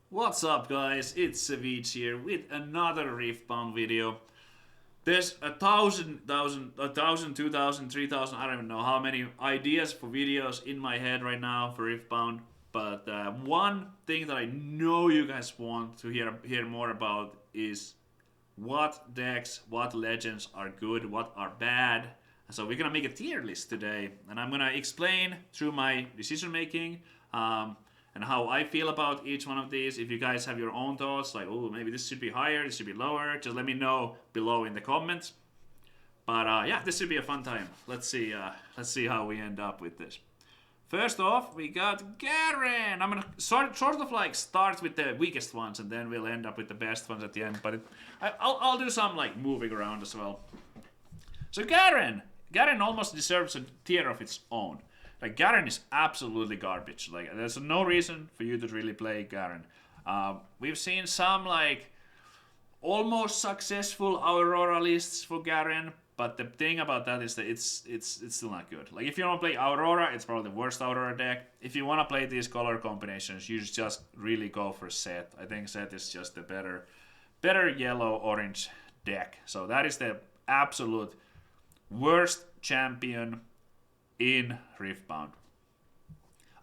What's up, guys? It's Savjz here with another Riftbound video. There's a thousand, 2,000, 3,000, I don't even know how many ideas for videos in my head right now for Riftbound. But one thing that I know you guys want to hear more about is what decks, what legends are good, what are bad. So we're gonna make a tier list today, and I'm gonna explain through my decision making. And how I feel about each one of these. If you guys have your own thoughts, like, oh, maybe this should be higher, this should be lower, just let me know below in the comments. But yeah, this should be a fun time. Let's see how we end up with this. First off, we got Garen. I'm gonna sort of like start with the weakest ones, and then we'll end up with the best ones at the end. But I'll do some like moving around as well. So Garen almost deserves a tier of its own. Like, Garen is absolutely garbage. Like, there's no reason for you to really play Garen. We've seen some like almost successful Aurora lists for Garen, but the thing about that is that it's still not good. Like, if you want to play Aurora, it's probably the worst Aurora deck. If you want to play these color combinations, you should just really go for Set. I think Set is just the better yellow orange deck. So that is the absolute worst champion in Riftbound.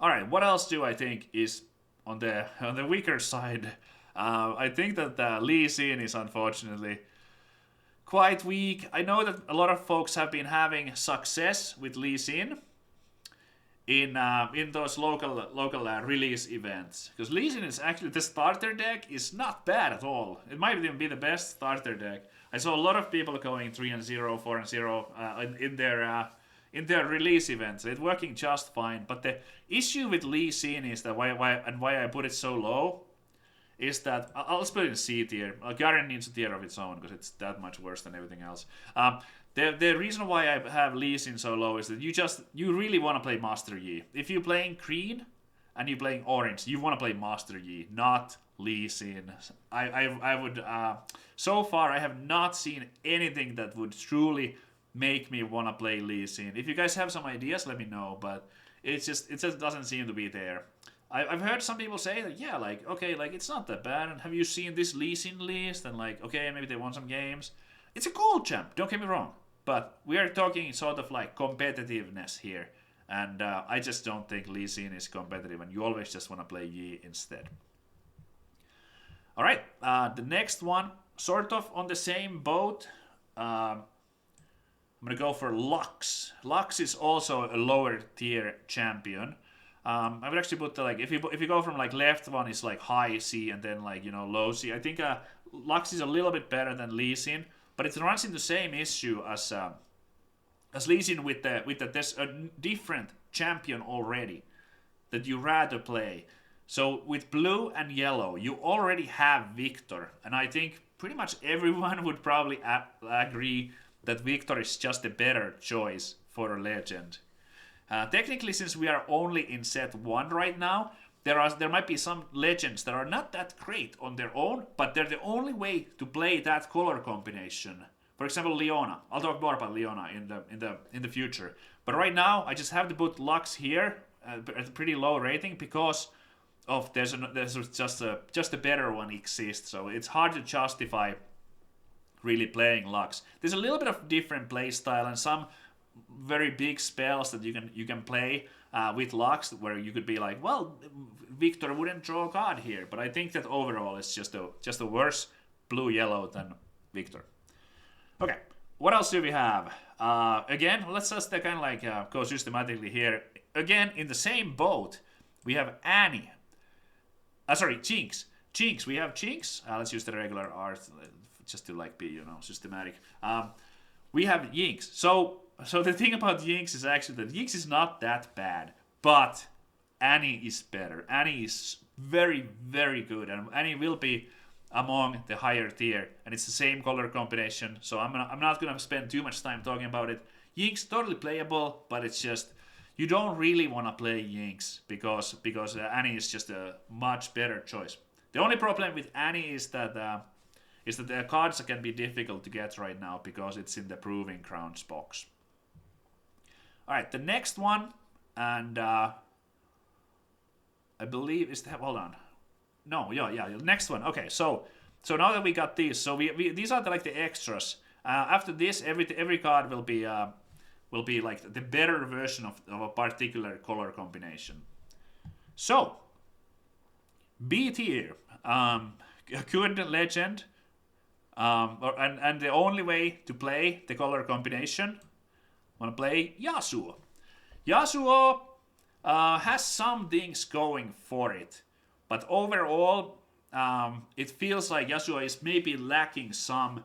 Alright, what else do I think is on the weaker side? I think that Lee Sin is unfortunately quite weak. I know that a lot of folks have been having success with Lee Sin in those local release events, because Lee Sin is actually, the starter deck is not bad at all. It might even be the best starter deck. I saw a lot of people going 3-0, 4-0 in their release events. It's working just fine. But the issue with Lee Sin is that why I put it so low is that I'll put it in C tier. Garen needs a tier of its own because it's that much worse than everything else. The reason why I have Lee Sin so low is that you really want to play Master Yi. If you're playing green and you're playing orange, you want to play Master Yi, not Lee Sin. I would so far I have not seen anything that would truly make me want to play Lee Sin. If you guys have some ideas, let me know, but it just doesn't seem to be there. I've heard some people say that, yeah, like, okay, like, it's not that bad, and have you seen this Lee Sin list? And like, okay, maybe they won some games. It's a cool champ, don't get me wrong, but we are talking sort of like competitiveness here, and I just don't think Lee Sin is competitive, and you always just want to play Yi instead. Alright, the next one, sort of on the same boat. I'm gonna go for Lux. Lux is also a lower tier champion. I would actually put the, like, if you go from like left one is like high C and then like, you know, low C. I think Lux is a little bit better than Lee Sin, but it runs into the same issue as Lee Sin with there's a different champion already that you rather play. So with blue and yellow, you already have Victor, and I think pretty much everyone would probably agree that Victor is just a better choice for a legend. Technically, since we are only in set 1 right now, there might be some legends that are not that great on their own, but they're the only way to play that color combination. For example, Leona. I'll talk more about Leona in the future. But right now, I just have to put Lux here at a pretty low rating because of there's just a better one exists. So it's hard to justify really playing Lux. There's a little bit of different play style and some very big spells that you can play with Lux, where you could be like, well, Victor wouldn't draw a card here, but I think that overall it's just a worse blue yellow than Victor. Okay, what else do we have? Again, let's just kind of like go systematically here. Again, in the same boat, we have Annie. Sorry, Jinx. Jinx. We have Jinx. Let's use the regular art just to like be, you know, systematic. We have Jinx. So the thing about Jinx is actually that Jinx is not that bad, but Annie is better. Annie is very, very good, and Annie will be among the higher tier, and it's the same color combination, so I'm not gonna spend too much time talking about it. Jinx totally playable, but it's just you don't really want to play Jinx because Annie is just a much better choice. The only problem with Annie is that the cards can be difficult to get right now because it's in the Proving Grounds box. Alright, the next one, and I believe is the, hold on. No, yeah. Next one. Okay, so now that we got these, so we these are like the extras. After this, every card will be like the better version of a particular color combination. So B tier, good legend, and the only way to play the color combination, wanna play Yasuo. Yasuo has some things going for it, but overall, it feels like Yasuo is maybe lacking some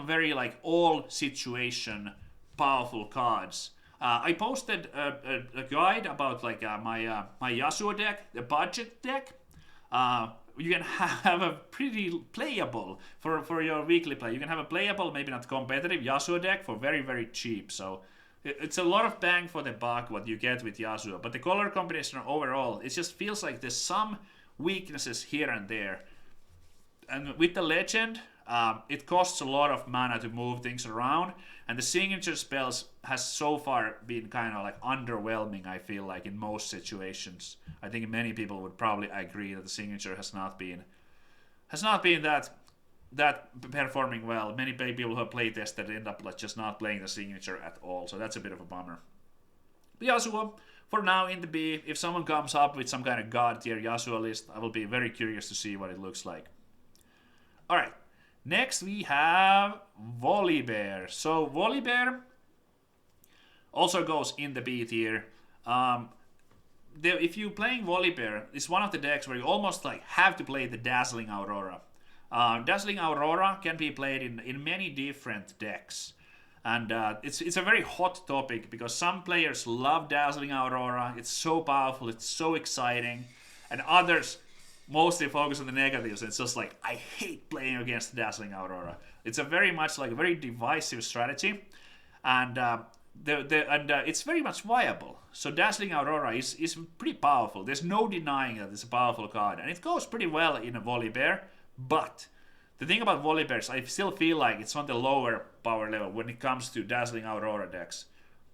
very like all situation powerful cards. I posted a guide about like my Yasuo deck, the budget deck. You can have a pretty playable for your weekly play. You can have a playable, maybe not competitive Yasuo deck for very very cheap. So it's a lot of bang for the buck what you get with Yasuo. But the color combination overall, it just feels like there's some weaknesses here and there. And with the legend, it costs a lot of mana to move things around, and the signature spells has so far been kind of like underwhelming. I feel like in most situations, I think many people would probably agree that the signature has not been that performing well. Many people who have playtested end up like just not playing the signature at all, so that's a bit of a bummer. But Yasuo, for now in the B, if someone comes up with some kind of god tier Yasuo list, I will be very curious to see what it looks like. Alright, next we have Volibear. So Volibear also goes in the B tier. If you're playing Volibear, it's one of the decks where you almost like have to play the Dazzling Aurora. Dazzling Aurora can be played in many different decks. And it's a very hot topic because some players love Dazzling Aurora. It's so powerful, it's so exciting. And others mostly focus on the negatives. It's just like, I hate playing against Dazzling Aurora. It's a very much like a very divisive strategy. And it's very much viable. So Dazzling Aurora is pretty powerful. There's no denying that it's a powerful card. And it goes pretty well in a Volibear. But the thing about Volibear is I still feel like it's on the lower power level when it comes to Dazzling Aurora decks.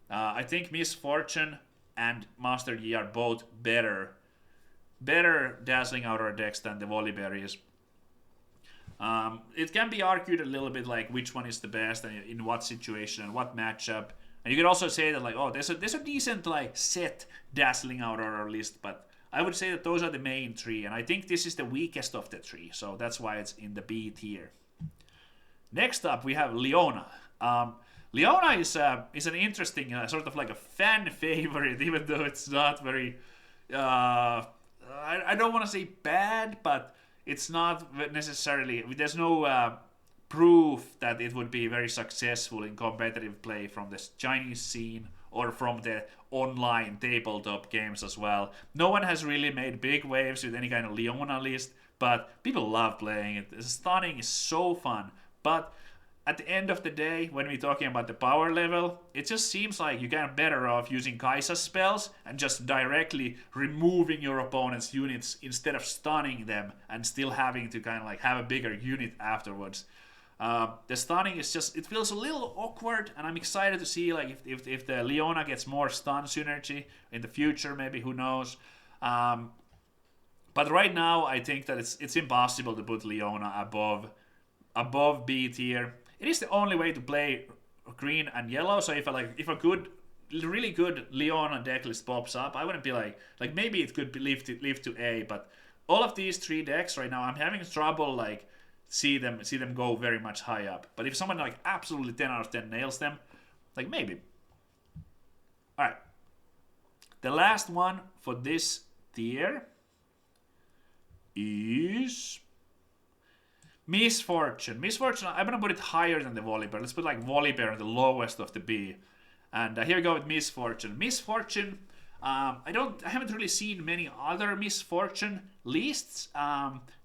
I think Misfortune and Master Yi are both better Dazzling Aurora decks than the Volibear is. It can be argued a little bit like which one is the best and in what situation and what matchup. And you could also say that like, oh, there's a decent like set Dazzling Aurora list, but I would say that those are the main three, and I think this is the weakest of the three, so that's why it's in the B tier. Next up, we have Leona. Leona is an interesting sort of like a fan favorite, even though it's not very. I don't want to say bad, but it's not necessarily. There's no proof that it would be very successful in competitive play from the Chinese scene or from the online tabletop games as well. No one has really made big waves with any kind of Leona list, but people love playing it. Stunning is so fun, but at the end of the day, when we're talking about the power level, it just seems like you get better off using Kai'Sa's spells and just directly removing your opponent's units instead of stunning them and still having to kind of like have a bigger unit afterwards. The stunning is just, it feels a little awkward, and I'm excited to see like if the Leona gets more stun synergy in the future, maybe, who knows. But right now, I think that it's impossible to put Leona above B tier. It is the only way to play green and yellow, so if a really good Leona deck list pops up, I wouldn't be like maybe it could be lift to A, but all of these three decks right now, I'm having trouble like see them go very much high up. But if someone like absolutely 10 out of 10 nails them, like maybe. Alright. The last one for this tier is Misfortune. Misfortune, I'm gonna put it higher than the Volibear. Let's put like Volibear in the lowest of the B. And here we go with Misfortune. Misfortune, I haven't really seen many other Misfortune lists.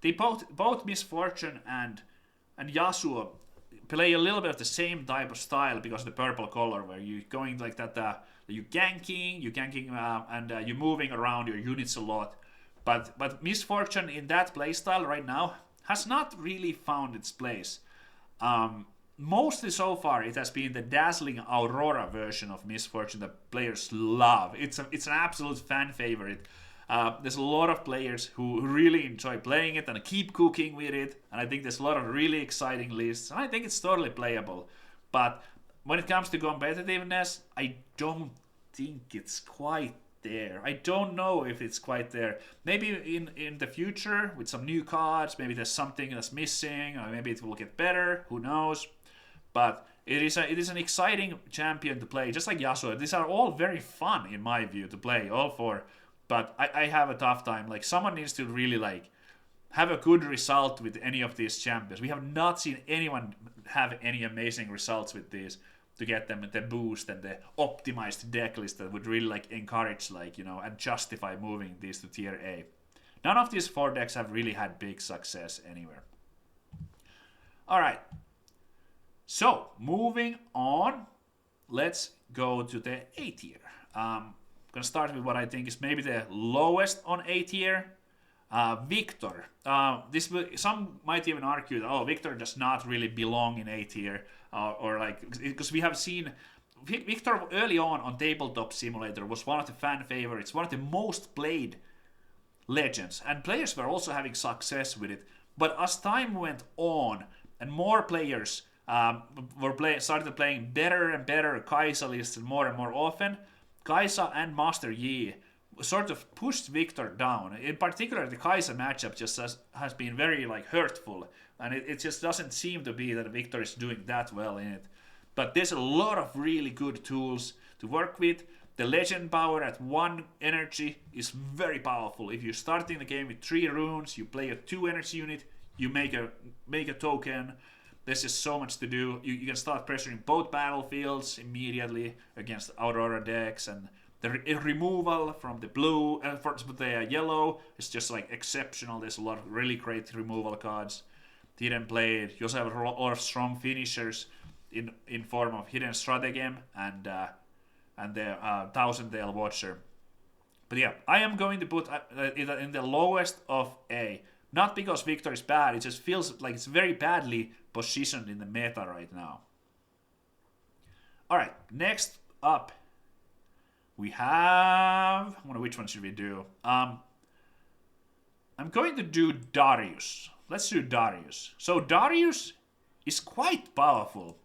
They both Misfortune and Yasuo play a little bit of the same type of style because of the purple color, where you're going like that. You're ganking, and you're moving around your units a lot. But Misfortune in that playstyle right now has not really found its place. Mostly so far, it has been the Dazzling Aurora version of Misfortune that players love. It's an absolute fan favorite. There's a lot of players who really enjoy playing it and keep cooking with it, and I think there's a lot of really exciting lists, and I think it's totally playable. But when it comes to competitiveness, I don't think it's quite there. I don't know if it's quite there. Maybe in the future with some new cards, maybe there's something that's missing, or maybe it will get better. Who knows? But it is an exciting champion to play, just like Yasuo. These are all very fun in my view to play, all four. But I have a tough time. Like someone needs to really like have a good result with any of these champions. We have not seen anyone have any amazing results with these to get them the boost and the optimized deck list that would really like encourage like, you know, and justify moving these to tier A. None of these 4 decks have really had big success anywhere. Alright. So, moving on, let's go to the A tier. I'm gonna start with what I think is maybe the lowest on A tier. Victor. Some might even argue that Victor does not really belong in A tier, or like because we have seen Victor early on Tabletop Simulator was one of the fan favorites, one of the most played legends, and players were also having success with it. But as time went on and more players started playing better and better Kaisa lists more and more often, Kaisa and Master Yi sort of pushed Victor down. In particular, the Kaisa matchup just has been very like hurtful, and it just doesn't seem to be that Victor is doing that well in it. But there's a lot of really good tools to work with. The legend power at 1 energy is very powerful. If you're starting the game with 3 runes, you play a 2 energy unit, you make a token. There's just so much to do. You can start pressuring both battlefields immediately against Aurora decks, and the removal from the blue and for the yellow is just like exceptional. There's a lot of really great removal cards. Hidden Blade. You also have a lot of strong finishers in form of Hidden Stratagem and the Thousand Tail Watcher. But yeah, I am going to put it in the lowest of A. Not because Victor is bad, it just feels like it's very badly positioned in the meta right now. Alright, next up we have... I wonder which one should we do. I'm going to do Darius. Let's do Darius. So Darius is quite powerful.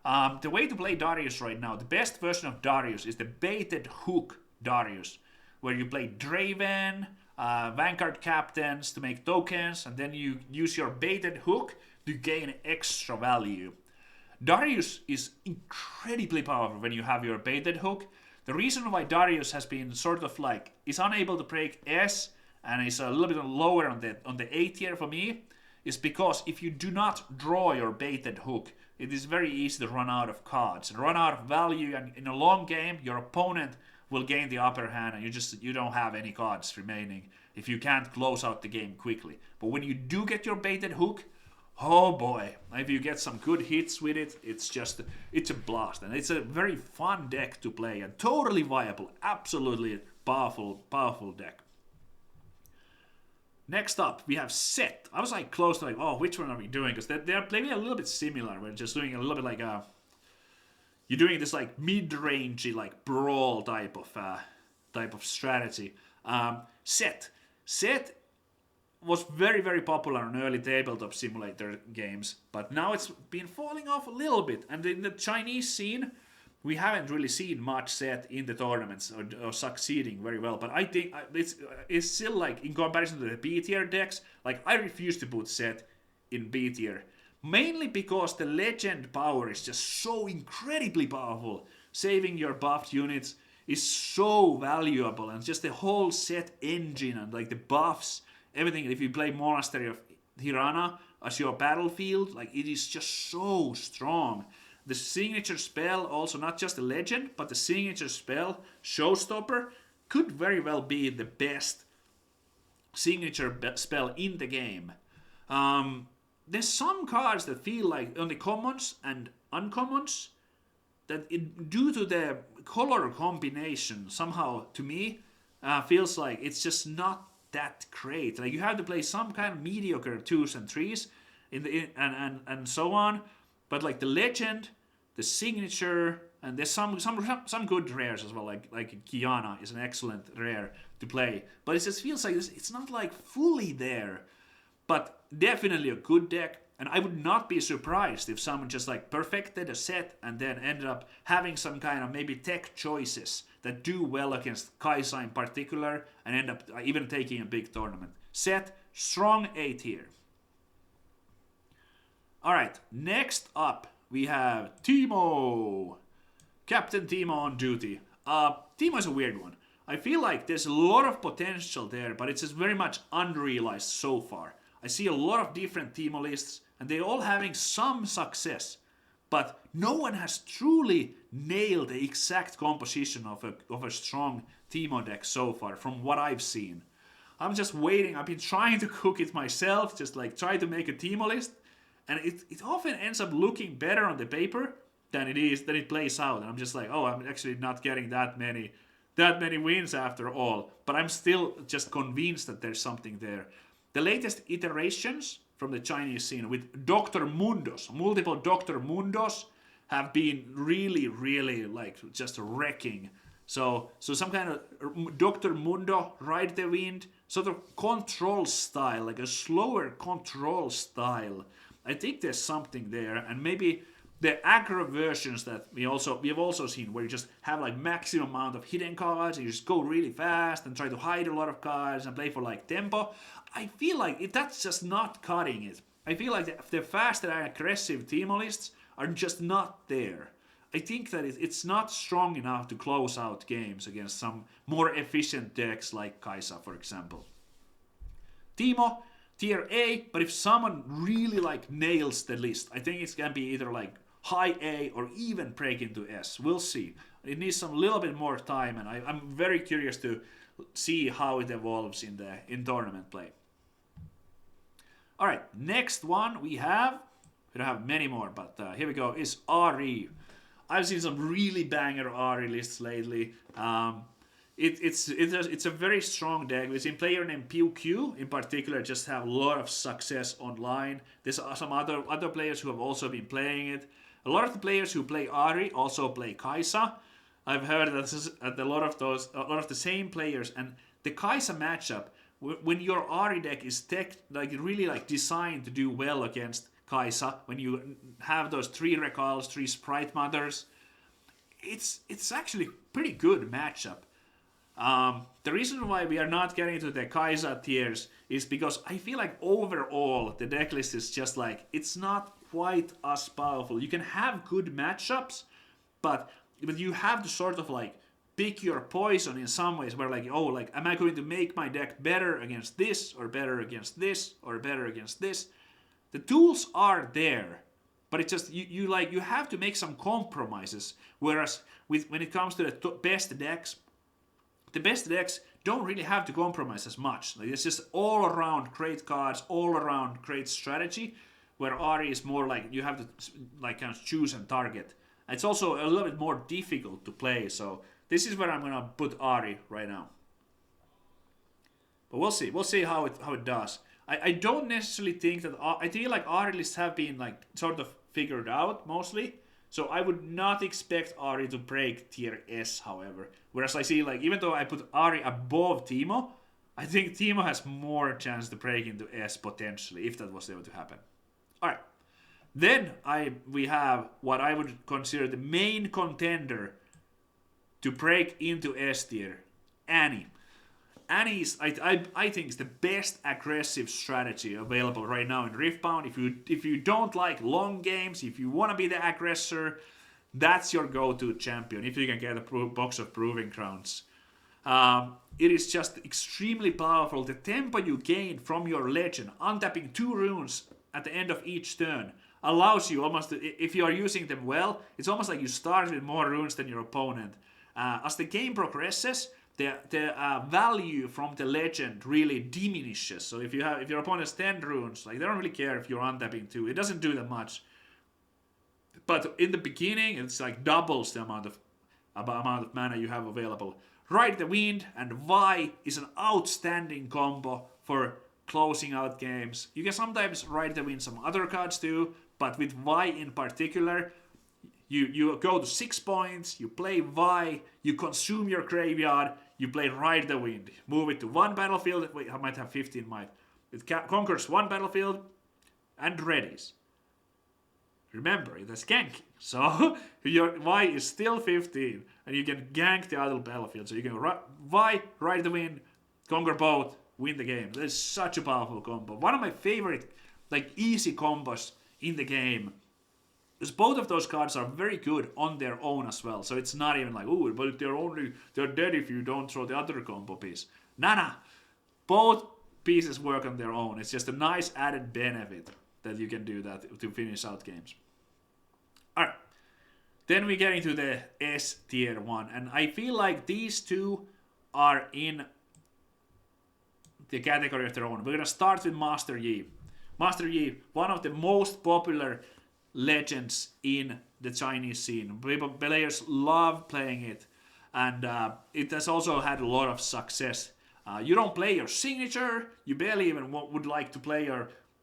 The way to play Darius right now, the best version of Darius is the baited hook Darius, where you play Draven, Vanguard captains to make tokens, and then you use your baited hook to gain extra value. Darius is incredibly powerful when you have your baited hook. The reason why Darius has been sort of like is unable to break S and is a little bit lower on the A tier for me is because if you do not draw your baited hook, it is very easy to run out of cards and run out of value, and in a long game your opponent will gain the upper hand and you don't have any cards remaining if you can't close out the game quickly. But when you do get your baited hook, oh boy, if you get some good hits with it, it's a blast. And it's a very fun deck to play and totally viable, absolutely powerful deck. Next up, we have Set. I was like close to like, which one are we doing? Because they're playing a little bit similar. We're just doing a little bit like you're doing this like mid-rangey like brawl type of strategy. Set was very, very popular on early tabletop simulator games, but now it's been falling off a little bit. And in the Chinese scene, we haven't really seen much Set in the tournaments or succeeding very well. But I think it's still like, in comparison to the B tier decks, like I refuse to put Set in B tier. Mainly because the legend power is just so incredibly powerful. Saving your buffed units is so valuable, and just the whole Set engine and like the buffs, everything. If you play Monastery of Hirana as your battlefield, like it is just so strong. The signature spell, also not just the legend, but the signature spell, Showstopper, could very well be the best signature spell in the game. There's some cards that feel like on the commons and uncommons that due to the color combination somehow to me feels like it's just not that great. Like you have to play some kind of mediocre 2s and 3s and so on. But like the legend, the signature, and there's some good rares as well. Like Kiana is an excellent rare to play. But it just feels like it's not like fully there. But definitely a good deck. And I would not be surprised if someone just like perfected a set and then ended up having some kind of maybe tech choices that do well against Kaisa in particular and end up even taking a big tournament. Set, strong A tier. Alright, next up we have Timo. Captain Timo on duty. Timo is a weird one. I feel like there's a lot of potential there, but it's just very much unrealized so far. I see a lot of different Timo lists, and they're all having some success. But no one has truly nailed the exact composition of a strong Timo deck so far, from what I've seen. I'm just waiting. I've been trying to cook it myself, just like try to make a Timo list, and it often ends up looking better on the paper than it plays out. And I'm just like, oh, I'm actually not getting that many wins after all. But I'm still just convinced that there's something there. The latest iterations from the Chinese scene with Dr. Mundos, multiple Dr. Mundos, have been really, really like just wrecking. So some kind of Dr. Mundo, Ride the Wind, sort of control style, like a slower control style. I think there's something there, and maybe the aggro versions that we have also seen, where you just have like maximum amount of hidden cards, and you just go really fast and try to hide a lot of cards and play for like tempo. I feel like that's just not cutting it. I feel like the fast and aggressive Timo lists are just not there. I think that it's not strong enough to close out games against some more efficient decks like Kaisa, for example. Timo, tier A, but if someone really like nails the list, I think it's gonna be either like high A or even break into S. We'll see. It needs some little bit more time, and I'm very curious to see how it evolves in tournament play. All right, next one we don't have many more, but here we go, is Ari. I've seen some really banger Ari lists lately. It's a very strong deck. We've seen player named PewQ in particular just have a lot of success online. There's some other players who have also been playing it. A lot of the players who play Ari also play Kaisa. I've heard that a lot of the same players, and the Kaisa matchup, when your Ari deck is really like designed to do well against Kaisa, when you have those 3 Recalls, 3 Sprite Mothers, it's actually pretty good matchup. The reason why we are not getting to the Kaisa tiers is because I feel like overall the deck list is just like, it's not quite as powerful. You can have good matchups, but you have to sort of like pick your poison in some ways, where like, oh, like, am I going to make my deck better against this, or better against this, or better against this? The tools are there, but it's just you have to make some compromises. Whereas when it comes to the best decks, the best decks don't really have to compromise as much. Like, it's just all around great cards, all around great strategy. Where Ari is more like you have to like kind of choose and target. It's also a little bit more difficult to play. So this is where I'm gonna put Ari right now. But we'll see. We'll see how it does. I don't necessarily think that I feel like Ari lists have been like sort of figured out mostly. So I would not expect Ari to break tier S, however. Whereas I see like, even though I put Ari above Timo, I think Timo has more chance to break into S potentially, if that was able to happen. Alright. Then we have what I would consider the main contender to break into S tier, Annie. Annie is, I think, is the best aggressive strategy available right now in Riftbound. If you don't like long games, if you want to be the aggressor, that's your go-to champion. If you can get a box of Proving Grounds, it is just extremely powerful. The tempo you gain from your legend, untapping 2 runes at the end of each turn, allows you almost if you are using them well, it's almost like you start with more runes than your opponent. As the game progresses, the value from the legend really diminishes. So if your opponent has 10 runes, like, they don't really care if you're untapping 2. It doesn't do that much. But in the beginning, it's like doubles the amount of mana you have available. Ride the Wind and Vi is an outstanding combo for closing out games. You can sometimes Ride the Wind some other cards too, but with Vi in particular, you go to 6 points, you play Vi, you consume your graveyard, you play Ride the Wind. Move it to one battlefield. Wait, I might have 15 might. It conquers one battlefield and readies. Remember, it's ganking. So your Y is still 15, and you can gank the other battlefield. So you can Y, Ride the Wind, conquer both, win the game. That's such a powerful combo. One of my favorite, like, easy combos in the game. Because both of those cards are very good on their own as well. So it's not even like, oh, but they're dead if you don't throw the other combo piece. Nah. Both pieces work on their own. It's just a nice added benefit that you can do that to finish out games. Alright. Then we get into the S tier one. And I feel like these two are in the category of their own. We're going to start with Master Yi. Master Yi, one of the most popular legends in the Chinese scene. Players love playing it, and it has also had a lot of success. You don't play your signature, you barely even would like to play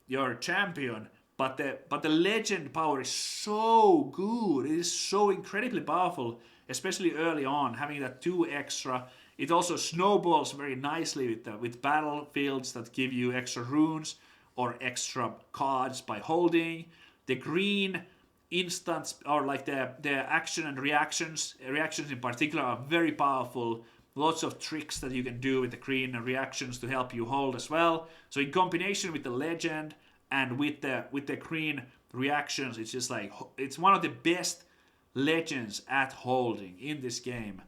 your champion, but the legend power is so good. It is so incredibly powerful, especially early on, having that 2 extra. It also snowballs very nicely with battlefields that give you extra runes or extra cards by holding. The green instants, or like the action and reactions in particular, are very powerful. Lots of tricks that you can do with the green and reactions to help you hold as well. So in combination with the legend and with the green reactions, it's just like, it's one of the best legends at holding in this game.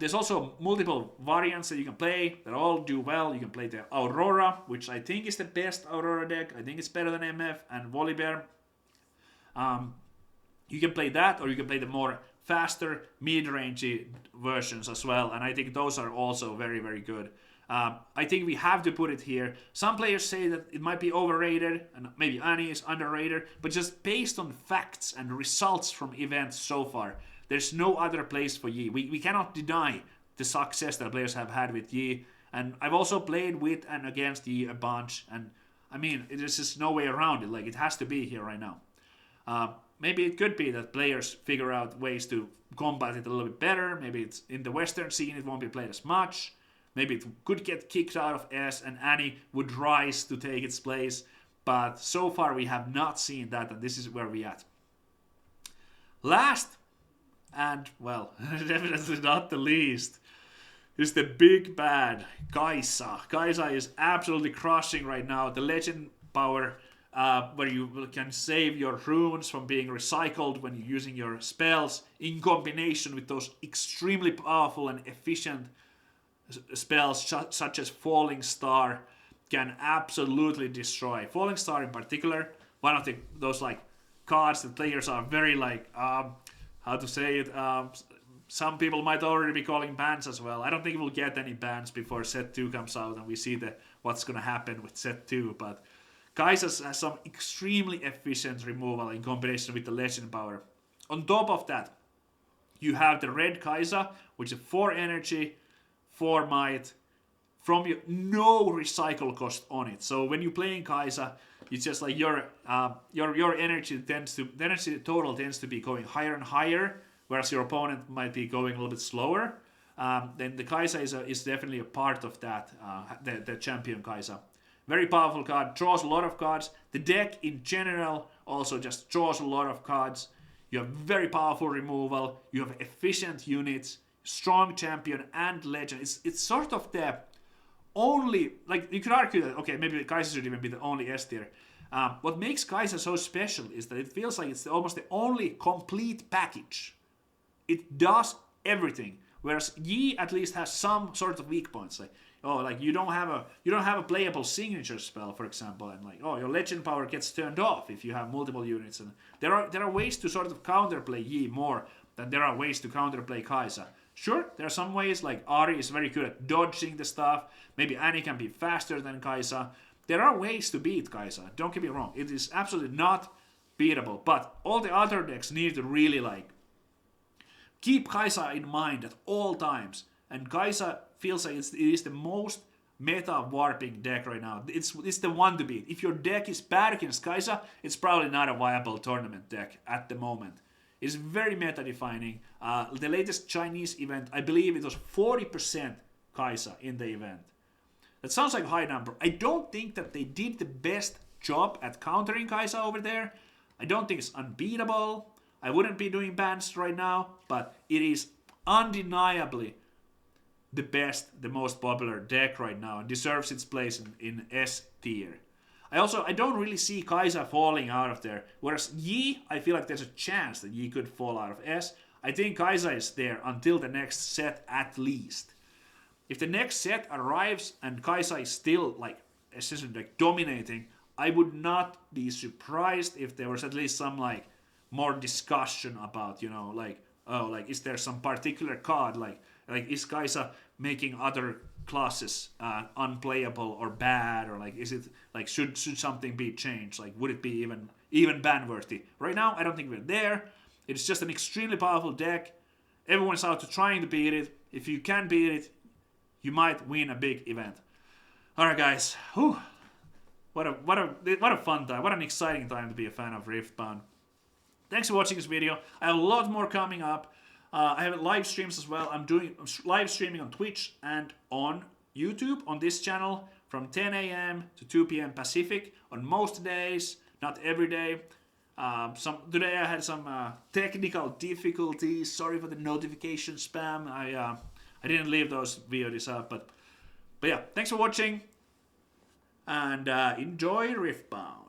There's also multiple variants that you can play that all do well. You can play the Aurora, which I think is the best Aurora deck. I think it's better than MF and Volibear. You can play that, or you can play the more faster, mid-rangey versions as well, and I think those are also very, very good. I think we have to put it here. Some players say that it might be overrated, and maybe Annie is underrated, but just based on facts and results from events so far, there's no other place for Yi. We cannot deny the success that players have had with Yi, and I've also played with and against Yi a bunch, and I mean, there's just no way around it. Like, it has to be here right now. Maybe it could be that players figure out ways to combat it a little bit better. Maybe it's in the Western scene, it won't be played as much. Maybe it could get kicked out of S and Annie would rise to take its place. But so far we have not seen that, and this is where we're at. Last, and well, definitely not the least, is the big bad Kaisa. Kaisa is absolutely crushing right now. The legend power, where you can save your runes from being recycled when you're using your spells, in combination with those extremely powerful and efficient spells such as Falling Star, can absolutely destroy. Falling Star in particular, one of those like cards that players are very like, how to say it, some people might already be calling bans as well. I don't think we'll get any bans before set 2 comes out and we see what's going to happen with set 2, but Kaisa has some extremely efficient removal in combination with the legend power. On top of that, you have the red Kaisa, which is 4 energy, 4 might, from your no recycle cost on it. So when you're playing Kaisa, it's just like your energy total tends to be going higher and higher, whereas your opponent might be going a little bit slower. Then the Kaisa is definitely a part of that, the champion Kaisa. Very powerful card, draws a lot of cards. The deck in general also just draws a lot of cards. You have very powerful removal. You have efficient units, strong champion and legend. It's sort of the only, like, you could argue that, okay, maybe Kaisa should even be the only S tier. What makes Kaisa so special is that it feels like it's almost the only complete package. It does everything, whereas Yi at least has some sort of weak points. Like, you don't have a playable signature spell, for example, and like, your legend power gets turned off if you have multiple units. And there are ways to sort of counterplay Yi more than there are ways to counterplay Kaisa. Sure, there are some ways, like Ari is very good at dodging the stuff. Maybe Annie can be faster than Kaisa. There are ways to beat Kaisa. Don't get me wrong. It is absolutely not beatable. But all the other decks need to really like keep Kaisa in mind at all times. And Kaisa feels like it is the most meta warping deck right now. It's the one to beat. If your deck is bad against Kaisa, it's probably not a viable tournament deck at the moment. It's very meta-defining. The latest Chinese event, I believe it was 40% Kai'Sa in the event. That sounds like a high number. I don't think that they did the best job at countering Kai'Sa over there. I don't think it's unbeatable. I wouldn't be doing bans right now, but it is undeniably the best, the most popular deck right now, and deserves its place in S tier. I don't really see Kai'Sa falling out of there. Whereas Yi, I feel like there's a chance that Yi could fall out of S. I think Kai'Sa is there until the next set at least. If the next set arrives and Kai'Sa is still like essentially like dominating, I would not be surprised if there was at least some like more discussion about, you know, like, oh, like is there some particular card like is Kai'Sa making other classes unplayable or bad, or like is it like should something be changed? Like would it be even ban worthy? Right now I don't think we're there. It's just an extremely powerful deck. Everyone's out to trying to beat it. If you can beat it, you might win a big event. All right, guys. Whew. What a fun time. What an exciting time to be a fan of Riftbound. Thanks for watching this video. I have a lot more coming up. I have live streams as well. I'm doing live streaming on Twitch and on YouTube on this channel from 10 a.m. to 2 p.m. Pacific on most days, not every day. Today I had some technical difficulties. Sorry for the notification spam. I didn't leave those videos up, but yeah. Thanks for watching and enjoy Riftbound.